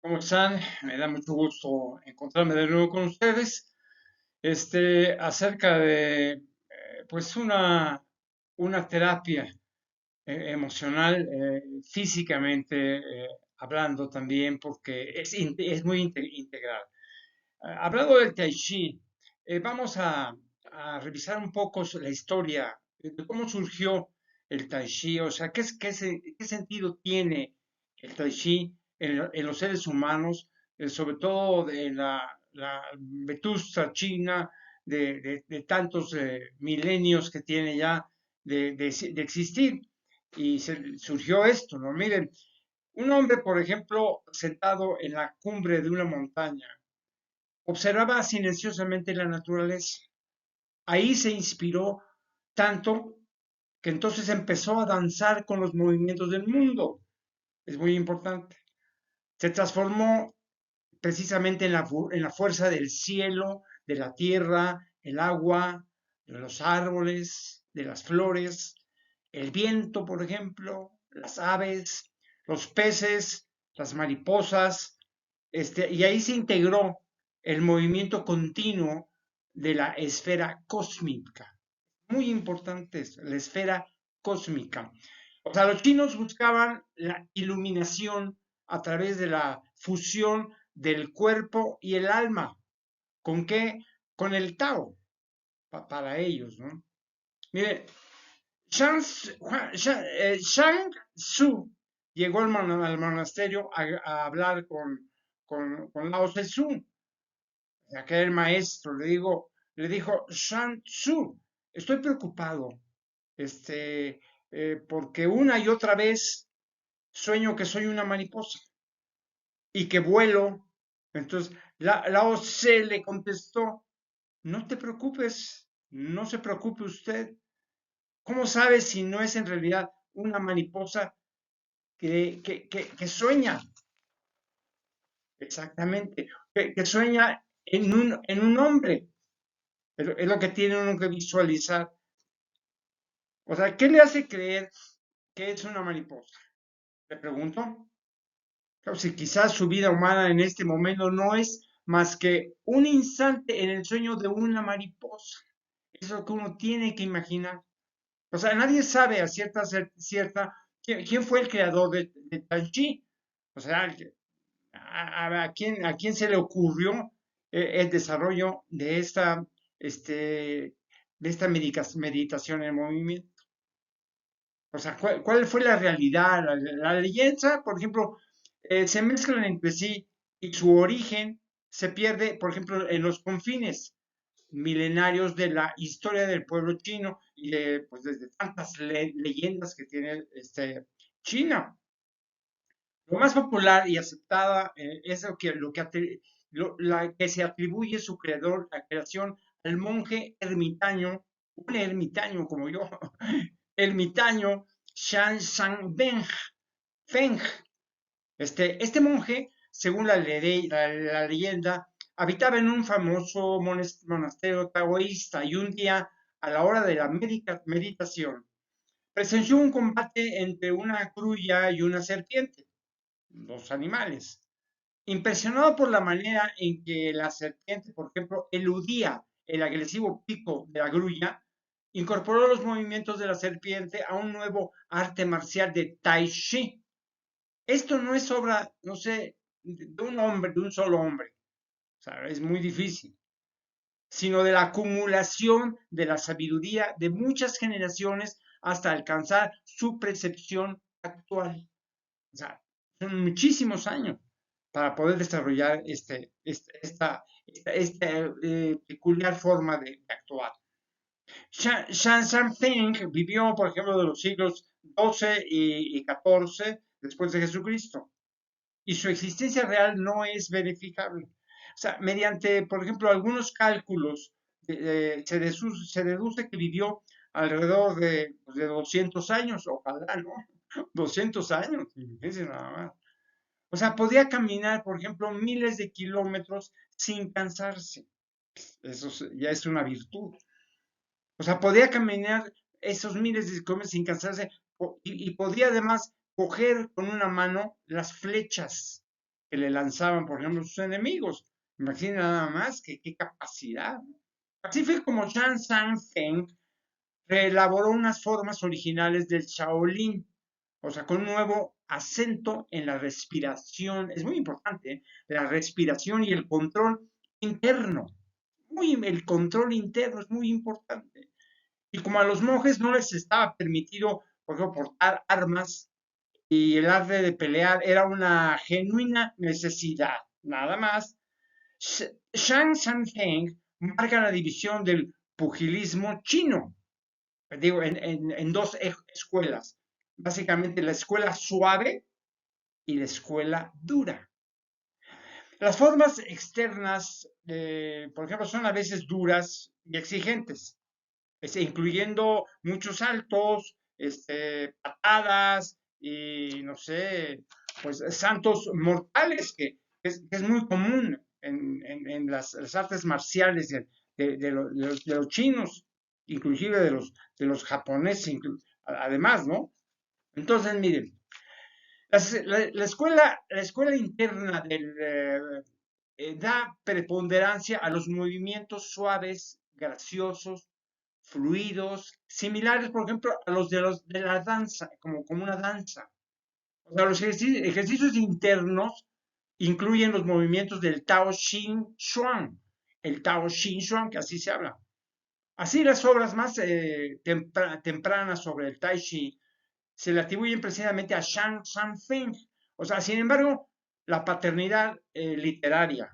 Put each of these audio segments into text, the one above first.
¿Cómo están? Me da mucho gusto encontrarme de nuevo con ustedes. Acerca de, pues, una terapia emocional, físicamente hablando también, porque es muy integral. Hablando del Tai Chi, vamos a revisar un poco la historia de cómo surgió el Tai Chi, o sea, qué sentido tiene el Tai Chi en los seres humanos, sobre todo de la vetusta China, de tantos milenios que tiene ya de existir. Y surgió esto, ¿no? Miren, un hombre, por ejemplo, sentado en la cumbre de una montaña, observaba silenciosamente la naturaleza. Ahí se inspiró tanto que entonces empezó a danzar con los movimientos del mundo. Es muy importante. Se transformó precisamente en la fuerza del cielo, de la tierra, el agua, de los árboles, de las flores, el viento, por ejemplo, las aves, los peces, las mariposas, y ahí se integró el movimiento continuo de la esfera cósmica. Muy importante es la esfera cósmica. O sea, los chinos buscaban la iluminación a través de la fusión del cuerpo y el alma. ¿Con qué? Con el Tao, para ellos, ¿no? Mire, Shang Tzu llegó al monasterio a hablar con Lao Tzu, aquel maestro, le dijo, Shang Tzu, estoy preocupado, porque una y otra vez sueño que soy una mariposa y que vuelo. Entonces, Lao Tse le contestó, no te preocupes, no se preocupe usted. ¿Cómo sabe si no es en realidad una mariposa que sueña? Exactamente, que sueña en un hombre. Es lo que tiene uno que visualizar. O sea, ¿qué le hace creer que es una mariposa? Le pregunto. Claro, si quizás su vida humana en este momento no es más que un instante en el sueño de una mariposa. Eso es lo que uno tiene que imaginar. O sea, nadie sabe a cierta quién fue el creador de Tai Chi. O sea, a quién se le ocurrió el desarrollo de esta meditación en movimiento. O sea, ¿cuál fue la realidad? La leyenda, por ejemplo, se mezclan entre sí y su origen se pierde, por ejemplo, en los confines milenarios de la historia del pueblo chino y pues, desde tantas leyendas que tiene China. Lo más popular y aceptada es la que se atribuye su creador, la creación al monje ermitaño, un ermitaño como yo, ermitaño Shan San Feng. Este monje, según la leyenda, habitaba en un famoso monasterio taoísta y un día, a la hora de la meditación, presenció un combate entre una grulla y una serpiente, dos animales. Impresionado por la manera en que la serpiente, por ejemplo, eludía el agresivo pico de la grulla, incorporó los movimientos de la serpiente a un nuevo arte marcial de Tai Chi. Esto no es obra, no sé, de un hombre, de un solo hombre, o sea, es muy difícil, sino de la acumulación de la sabiduría de muchas generaciones hasta alcanzar su percepción actual. O sea, son muchísimos años para poder desarrollar esta peculiar forma de actuar. Shan Sanping vivió, por ejemplo, de los siglos XII y XIV después de Jesucristo, y su existencia real no es verificable. O sea, mediante, por ejemplo, algunos cálculos, se deduce que vivió alrededor de 200 años, ojalá, ¿no? 200 años, fíjense nada más. O sea, podía caminar, por ejemplo, miles de kilómetros sin cansarse. Eso ya es una virtud. O sea, podía caminar esos miles de kilómetros sin cansarse y podía además coger con una mano las flechas que le lanzaban, por ejemplo, sus enemigos. Imagina nada más que qué capacidad. Así fue como Chan San Feng reelaboró unas formas originales del Shaolin, o sea, con un nuevo acento en la respiración. Es muy importante, ¿eh? La respiración y el control interno. El control interno es muy importante. Y como a los monjes no les estaba permitido, por ejemplo, portar armas y el arte de pelear era una genuina necesidad, nada más, Shang Sanfeng marca la división del pugilismo chino, digo, en dos escuelas. Básicamente la escuela suave y la escuela dura. Las formas externas, por ejemplo, son a veces duras y exigentes, incluyendo muchos saltos, patadas y no sé, pues santos mortales, que es muy común en las artes marciales de los chinos, inclusive de los japoneses, además, ¿no? Entonces, miren, la escuela interna da preponderancia a los movimientos suaves, graciosos, fluidos, similares, por ejemplo, a los de la danza, como una danza. O sea, los ejercicios internos incluyen los movimientos del Tao Xin Chuan, el Tao Xin Chuan, que así se habla. Así, las obras más tempranas sobre el Tai Chi se le atribuyen precisamente a Shang Sanfeng. O sea, sin embargo, la paternidad literaria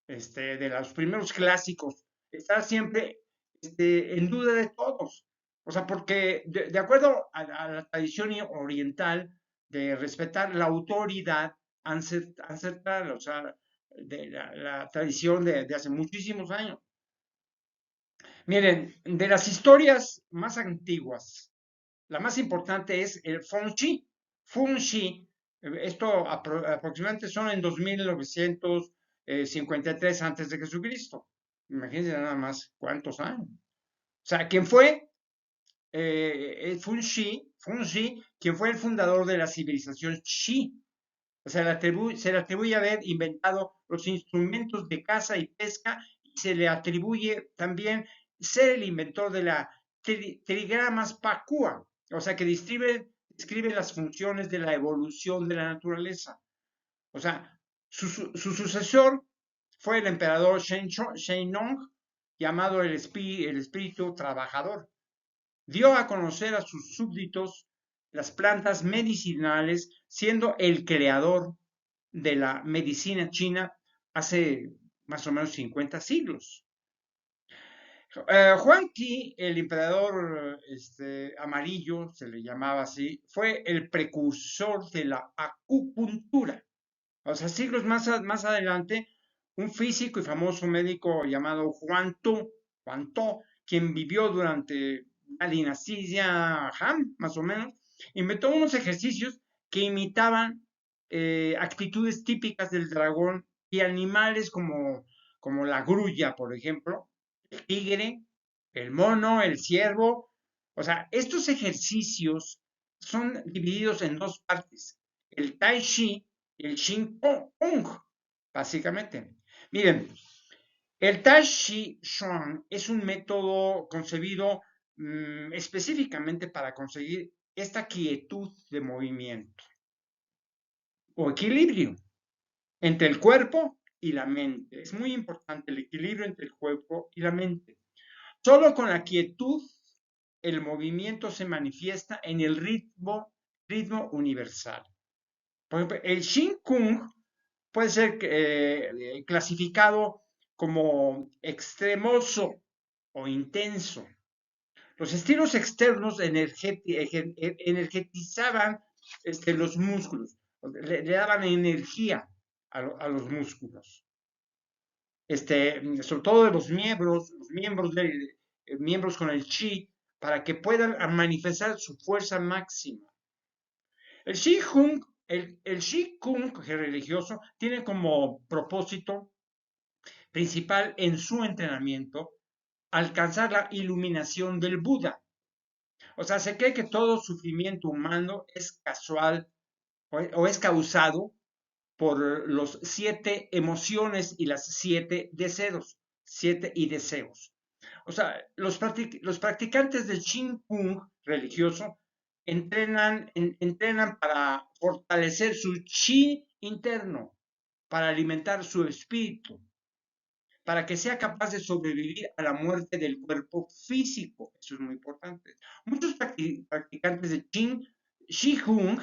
de los primeros clásicos está siempre en duda de todos. O sea, porque de acuerdo a la tradición oriental de respetar la autoridad ancestral, o sea, de la tradición de hace muchísimos años. Miren, de las historias más antiguas, la más importante es el Feng Shi, esto aproximadamente son en 2953 antes de Jesucristo. Imagínense nada más cuántos años. O sea, ¿quién fue el Feng Shi, quien fue el fundador de la civilización Shi? O sea, se le atribuye haber inventado los instrumentos de caza y pesca y se le atribuye también ser el inventor de la trigramas Pakua, o sea, que describe las funciones de la evolución de la naturaleza. O sea, su sucesor fue el emperador Shennong, llamado el espíritu trabajador. Dio a conocer a sus súbditos las plantas medicinales, siendo el creador de la medicina china hace más o menos 50 siglos. Juan Qi, el emperador amarillo, se le llamaba así, fue el precursor de la acupuntura. O sea, siglos más adelante, un físico y famoso médico llamado Juan To, quien vivió durante la dinastía Han, más o menos, inventó unos ejercicios que imitaban actitudes típicas del dragón y animales como la grulla, por ejemplo, el tigre, el mono, el ciervo. O sea, estos ejercicios son divididos en dos partes, el Tai Chi y el Shin Kung, básicamente. Miren, el Tai Chi Chuan es un método concebido específicamente para conseguir esta quietud de movimiento o equilibrio entre el cuerpo y la mente. Es muy importante el equilibrio entre el cuerpo y la mente. Solo con la quietud el movimiento se manifiesta en el ritmo universal. Por ejemplo, el Shin Kung puede ser clasificado como extremoso o intenso. Los estilos externos energetizaban los músculos, le daban energía a los músculos. Sobre todo de los miembros con el chi, para que puedan manifestar su fuerza máxima. El Shi Kung, el Shi Kung religioso tiene como propósito principal en su entrenamiento alcanzar la iluminación del Buda. O sea, se cree que todo sufrimiento humano es casual o es causado por los 7 emociones y las 7 deseos. 7 y deseos. O sea, los practicantes del Qigong religioso entrenan para fortalecer su chi interno, para alimentar su espíritu, para que sea capaz de sobrevivir a la muerte del cuerpo físico. Eso es muy importante. Muchos practicantes de Qigong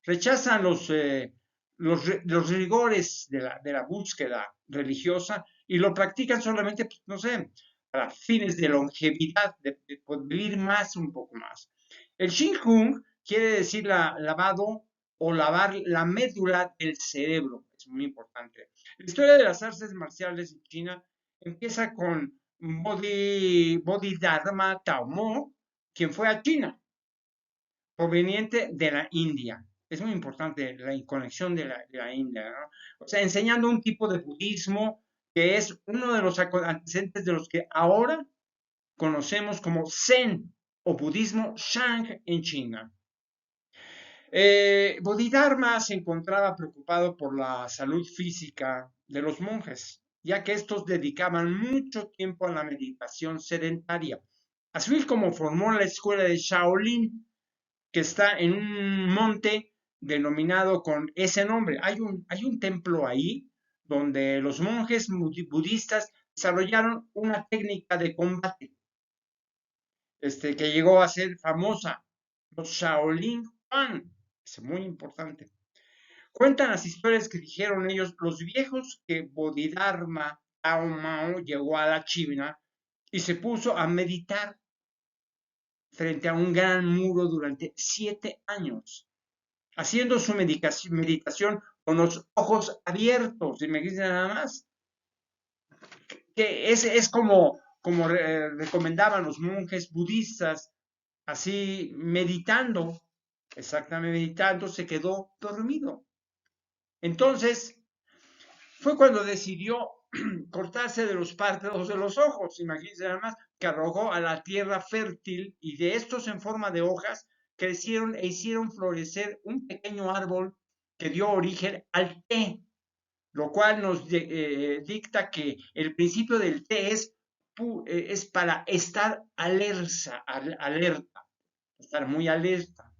rechazan los rigores de la búsqueda religiosa y lo practican solamente, pues, no sé, para fines de longevidad, de vivir más, un poco más. El Qigong quiere decir lavado o lavar la médula del cerebro. Es muy importante. La historia de las artes marciales en China empieza con Bodhidharma Tao, quien fue a China, proveniente de la India. Es muy importante la conexión de la India, ¿no? O sea, enseñando un tipo de budismo que es uno de los antecedentes de los que ahora conocemos como Zen o budismo Shang en China. Bodhidharma se encontraba preocupado por la salud física de los monjes, ya que estos dedicaban mucho tiempo a la meditación sedentaria. Así como formó la escuela de Shaolin, que está en un monte denominado con ese nombre. Hay un templo ahí donde los monjes budistas desarrollaron una técnica de combate que llegó a ser famosa, los Shaolin Fan. Es muy importante. Cuentan las historias que dijeron ellos, los viejos, que Bodhidharma Tao Mao llegó a la China y se puso a meditar frente a un gran muro durante 7 años, haciendo su meditación con los ojos abiertos, imagínense nada más, que es como recomendaban los monjes budistas, así meditando, exactamente meditando, se quedó dormido. Entonces, fue cuando decidió cortarse de los párpados de los ojos, imagínense nada más, que arrojó a la tierra fértil y de estos en forma de hojas crecieron e hicieron florecer un pequeño árbol que dio origen al té, lo cual nos dicta que el principio del té es para estar alerta, estar muy alerta.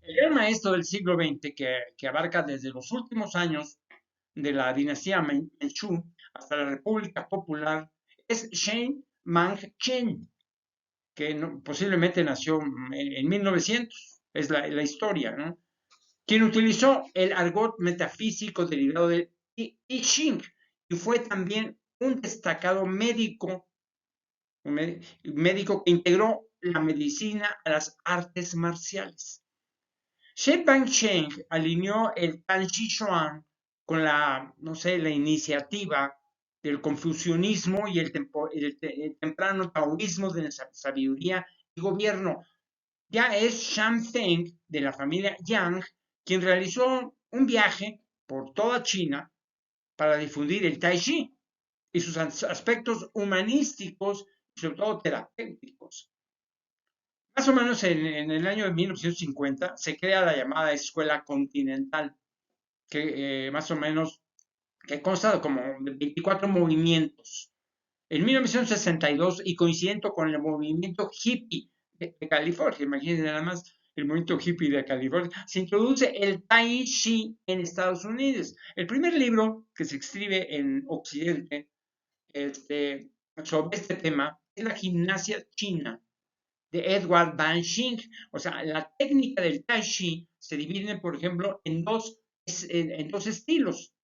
El gran maestro del siglo XX, que abarca desde los últimos años de la dinastía Manchú hasta la República Popular, es Shen Mang-Chen, que posiblemente nació en 1900, es la historia, ¿no? Quien utilizó el argot metafísico derivado del I Ching y fue también un destacado médico que integró la medicina a las artes marciales. Shen Bangcheng alineó el Tan Shi Chuan con la, no sé, la iniciativa del confucianismo y el temprano taoísmo de la sabiduría y gobierno. Ya es Shan Feng, de la familia Yang, quien realizó un viaje por toda China para difundir el Tai Chi y sus aspectos humanísticos y sobre todo terapéuticos. Más o menos en el año de 1950 se crea la llamada Escuela Continental, que más o menos que consta como de 24 movimientos. En 1962, y coincidiendo con el movimiento hippie de California, imagínense nada más el movimiento hippie de California, se introduce el Tai Chi en Estados Unidos. El primer libro que se escribe en Occidente sobre este tema es la gimnasia china de Edward Van Schink. O sea, la técnica del Tai Chi se divide, por ejemplo, en dos estilos,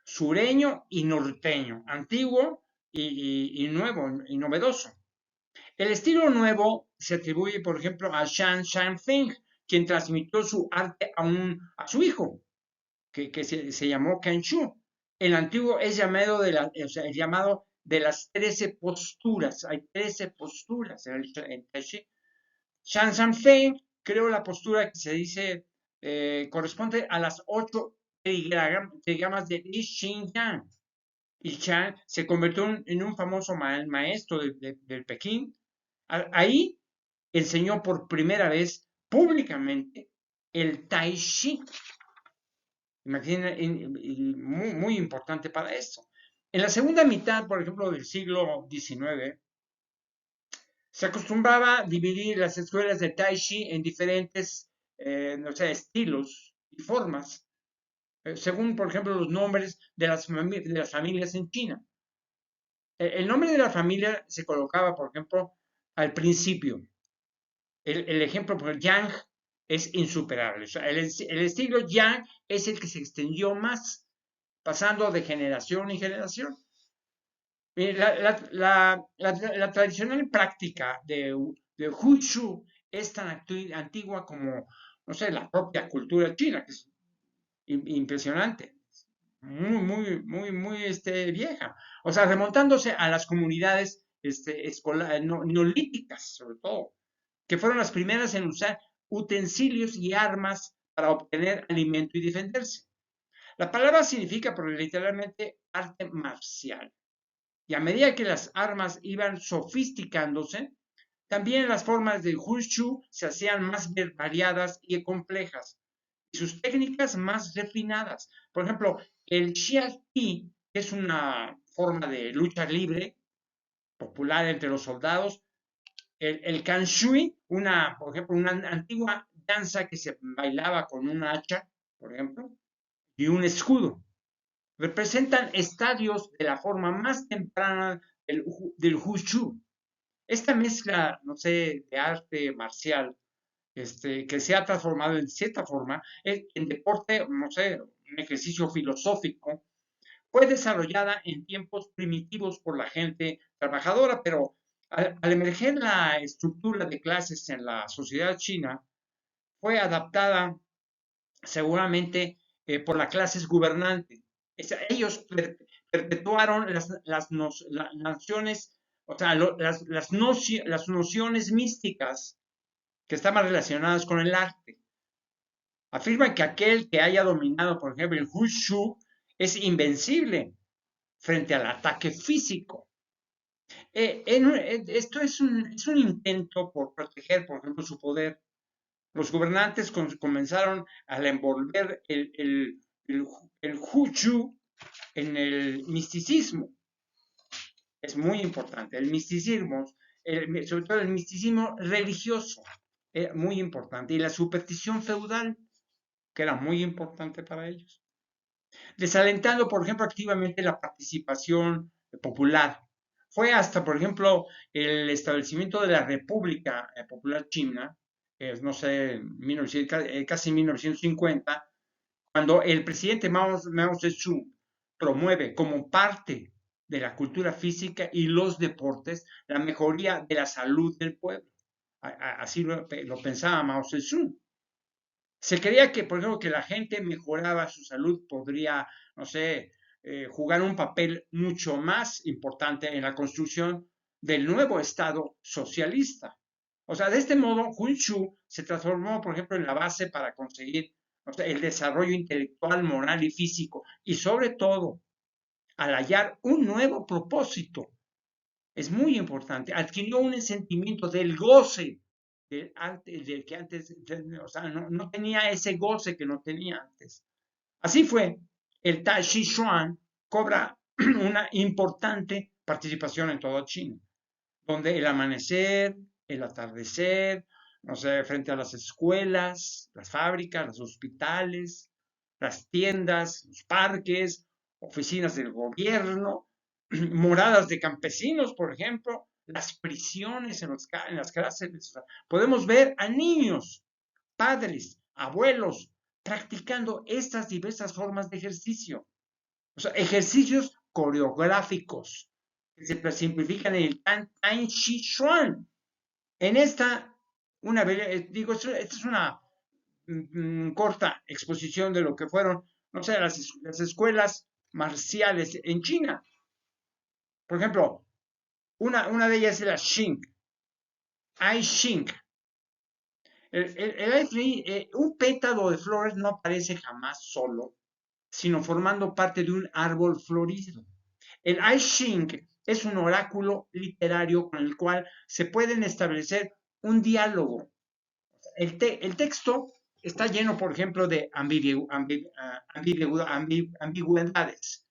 sureño y norteño, antiguo y nuevo y novedoso. El estilo nuevo se atribuye, por ejemplo, a Shan Shanfeng, quien transmitió su arte a su hijo, que se llamó Kenshu. El antiguo es llamado de las 13 posturas. Hay 13 posturas en el Tai Chi. Shan Shanfeng creó la postura que se dice corresponde a las 8 trigramas de Li Xing Yang. Y Chan se convirtió en un famoso maestro del Pekín. Ahí enseñó por primera vez públicamente el Tai Chi. Imagina, y muy, muy importante para esto. En la segunda mitad, por ejemplo, del siglo XIX, se acostumbraba a dividir las escuelas de Tai Chi en diferentes, no sé, estilos y formas, según, por ejemplo, los nombres de las familias en China. El nombre de la familia se colocaba, por ejemplo, al principio. El ejemplo, por Yang es insuperable. O sea, el estilo Yang es el que se extendió más, pasando de generación en generación. La tradicional práctica de Wushu es tan antigua como, no sé, la propia cultura china, que es impresionante, muy, muy, muy, muy vieja. O sea, remontándose a las comunidades neolíticas, sobre todo, que fueron las primeras en usar utensilios y armas para obtener alimento y defenderse. La palabra significa, pero literalmente, arte marcial. Y a medida que las armas iban sofisticándose, también las formas de Wushu se hacían más variadas y complejas, y sus técnicas más refinadas. Por ejemplo, el Shiati, que es una forma de lucha libre popular entre los soldados, el Kanshui, por ejemplo, una antigua danza que se bailaba con un hacha, por ejemplo, y un escudo. Representan estadios de la forma más temprana del Wushu. Esta mezcla, no sé, de arte marcial, que se ha transformado en cierta forma en deporte, no sé, un ejercicio filosófico, fue desarrollada en tiempos primitivos por la gente trabajadora, pero al emerger la estructura de clases en la sociedad china, fue adaptada seguramente por las clases gobernantes. Ellos perpetuaron las naciones, o sea, las nociones místicas que estaban relacionadas con el arte. Afirman que aquel que haya dominado, por ejemplo, el Wushu es invencible frente al ataque físico. Esto es un intento por proteger, por ejemplo, su poder. Los gobernantes comenzaron a envolver el Wushu en el misticismo. Es muy importante. El misticismo, sobre todo el misticismo religioso, muy importante. Y la superstición feudal, que era muy importante para ellos. Desalentando, por ejemplo, activamente la participación popular. Fue hasta, por ejemplo, el establecimiento de la República Popular China, no sé, casi 1950, cuando el presidente Mao Zedong promueve como parte de la cultura física y los deportes la mejoría de la salud del pueblo. Así lo pensaba Mao Zedong. Se creía que, por ejemplo, que la gente mejoraba su salud, podría, no sé, jugar un papel mucho más importante en la construcción del nuevo Estado socialista. O sea, de este modo, Wushu se transformó, por ejemplo, en la base para conseguir, o sea, el desarrollo intelectual, moral y físico, y sobre todo, al hallar un nuevo propósito, es muy importante, adquirió un sentimiento del goce del que antes, o sea, no tenía ese goce que no tenía antes. Así fue, el Tai Chi Chuan cobra una importante participación en toda China, donde el amanecer, el atardecer, no sé, frente a las escuelas, las fábricas, los hospitales, las tiendas, los parques, oficinas del gobierno, moradas de campesinos, por ejemplo, las prisiones en las cárceles. Podemos ver a niños, padres, abuelos, practicando estas diversas formas de ejercicio. O sea, ejercicios coreográficos que se simplifican en el Tai Chi Chuan. En esta, digo, esta es una corta exposición de lo que fueron, no sé, las escuelas marciales en China. Por ejemplo, una de ellas es la Xing, I Xing. Un pétalo de flores no aparece jamás solo, sino formando parte de un árbol florido. El I Ching es un oráculo literario con el cual se pueden establecer un diálogo. El texto está lleno, por ejemplo, de ambigüedades.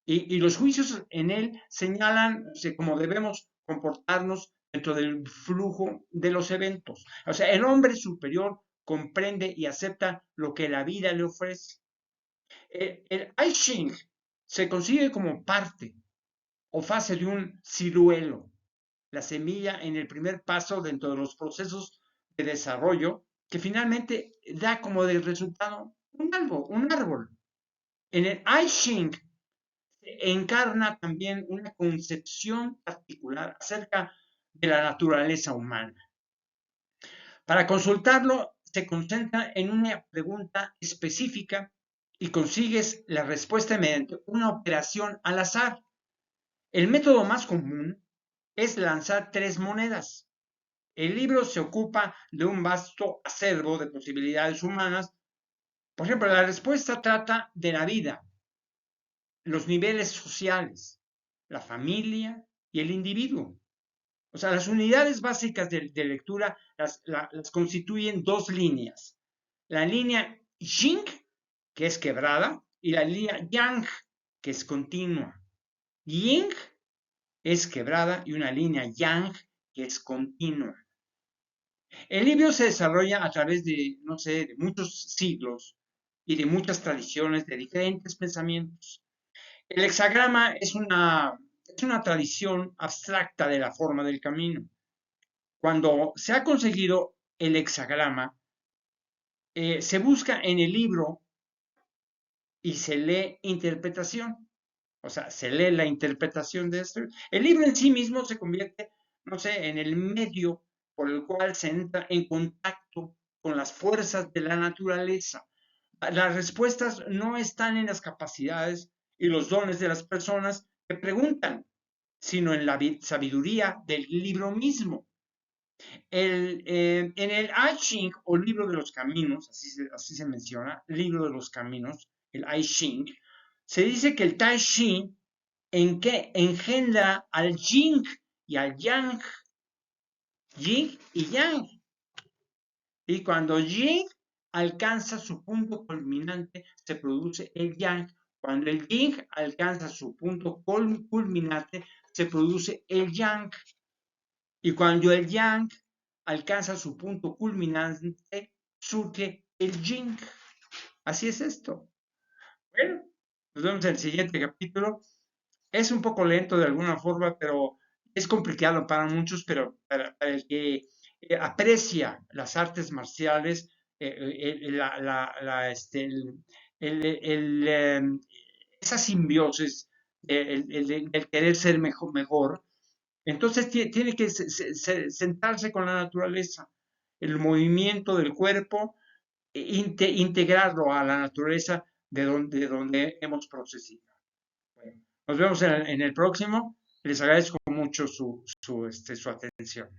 Y los juicios en él señalan cómo debemos comportarnos dentro del flujo de los eventos. O sea, el hombre superior comprende y acepta lo que la vida le ofrece. El I Ching se consigue como parte o fase de un ciruelo, la semilla en el primer paso dentro de los procesos de desarrollo que finalmente da como de resultado un árbol. En el I Ching encarna también una concepción particular acerca de la naturaleza humana. Para consultarlo, se concentra en una pregunta específica y consigues la respuesta mediante una operación al azar. El método más común es lanzar 3 monedas. El libro se ocupa de un vasto acervo de posibilidades humanas. Por ejemplo, la respuesta trata de la vida, los niveles sociales, la familia y el individuo. O sea, las unidades básicas de lectura las constituyen 2 líneas. La línea Ying, que es quebrada, y la línea Yang, que es continua. Ying es quebrada y una línea Yang, que es continua. El libro se desarrolla a través de, no sé, de muchos siglos y de muchas tradiciones, de diferentes pensamientos. El hexagrama es una tradición abstracta de la forma del camino. Cuando se ha conseguido el hexagrama, se busca en el libro y se lee interpretación. O sea, se lee la interpretación de esto. El libro en sí mismo se convierte, no sé, en el medio por el cual se entra en contacto con las fuerzas de la naturaleza. Las respuestas no están en las capacidades y los dones de las personas que preguntan, sino en la sabiduría del libro mismo. En el I Ching o libro de los caminos, así se menciona, libro de los caminos, el I Ching, se dice que el Tai Chi engendra al Yin y al Yang. Yin y Yang. Y cuando Yin alcanza su punto culminante, se produce el Yang. Cuando el Yin alcanza su punto culminante, se produce el Yang. Y cuando el Yang alcanza su punto culminante, surge el Yin. Así es esto. Bueno, nos vemos en el siguiente capítulo. Es un poco lento de alguna forma, pero es complicado para muchos, pero para el que aprecia las artes marciales, esa simbiosis, el querer ser mejor, entonces tiene que sentarse con la naturaleza, el movimiento del cuerpo, integrarlo a la naturaleza de donde hemos procedido. Bueno, nos vemos en el próximo. Les agradezco mucho su atención.